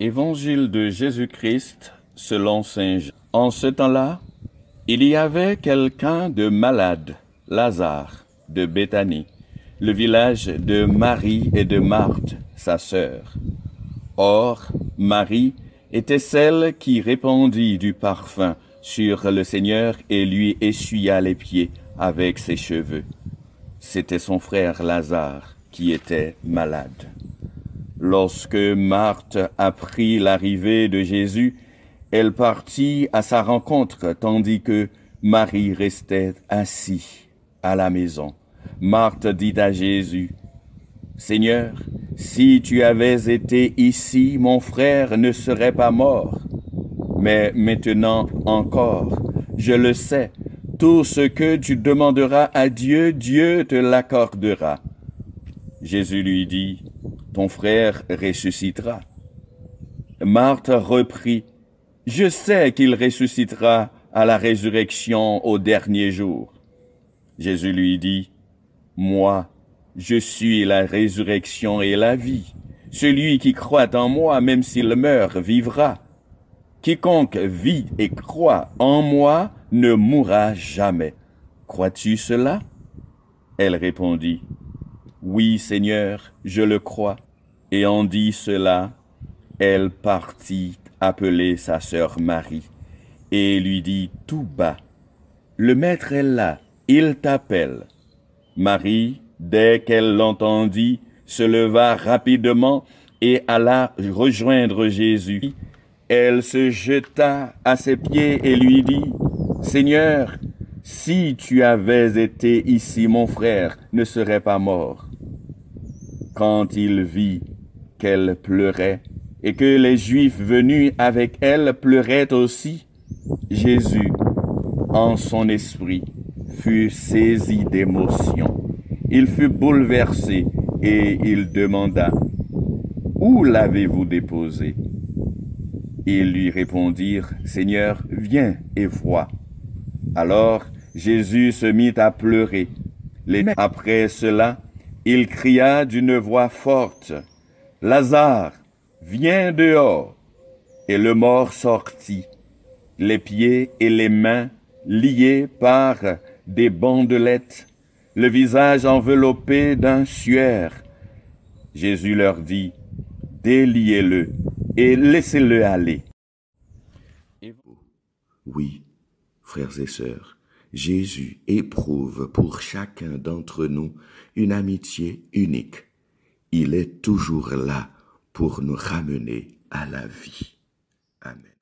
Évangile de Jésus-Christ selon saint Jean. En ce temps-là, il y avait quelqu'un de malade, Lazare, de Béthanie, le village de Marie et de Marthe, sa sœur. Or, Marie était celle qui répandit du parfum sur le Seigneur et lui essuya les pieds avec ses cheveux. C'était son frère Lazare qui était malade. Lorsque Marthe apprit l'arrivée de Jésus, elle partit à sa rencontre, tandis que Marie restait assise à la maison. Marthe dit à Jésus, « Seigneur, si tu avais été ici, mon frère ne serait pas mort. Mais maintenant encore, je le sais, tout ce que tu demanderas à Dieu, Dieu te l'accordera. » Jésus lui dit, « Ton frère ressuscitera. » Marthe reprit, « Je sais qu'il ressuscitera à la résurrection au dernier jour. » Jésus lui dit, « Moi, je suis la résurrection et la vie. Celui qui croit en moi, même s'il meurt, vivra. Quiconque vit et croit en moi ne mourra jamais. Crois-tu cela? » Elle répondit, « Oui, Seigneur, je le crois. » Et en dit cela, elle partit appeler sa sœur Marie et lui dit tout bas, « Le Maître est là, il t'appelle. » Marie, dès qu'elle l'entendit, se leva rapidement et alla rejoindre Jésus. Elle se jeta à ses pieds et lui dit, « Seigneur, si tu avais été ici, mon frère ne serait pas mort. » Quand il vit qu'elle pleurait et que les Juifs venus avec elle pleuraient aussi, Jésus, en son esprit, fut saisi d'émotion. Il fut bouleversé et il demanda, « Où l'avez-vous déposé? » Ils lui répondirent, « Seigneur, viens et vois. » Alors Jésus se mit à pleurer. Après cela, il cria d'une voix forte, « Lazare, viens dehors !» Et le mort sortit, les pieds et les mains liés par des bandelettes, le visage enveloppé d'un suaire. Jésus leur dit, « Déliez-le et laissez-le aller. » Oui, frères et sœurs, Jésus éprouve pour chacun d'entre nous une amitié unique. Il est toujours là pour nous ramener à la vie. Amen.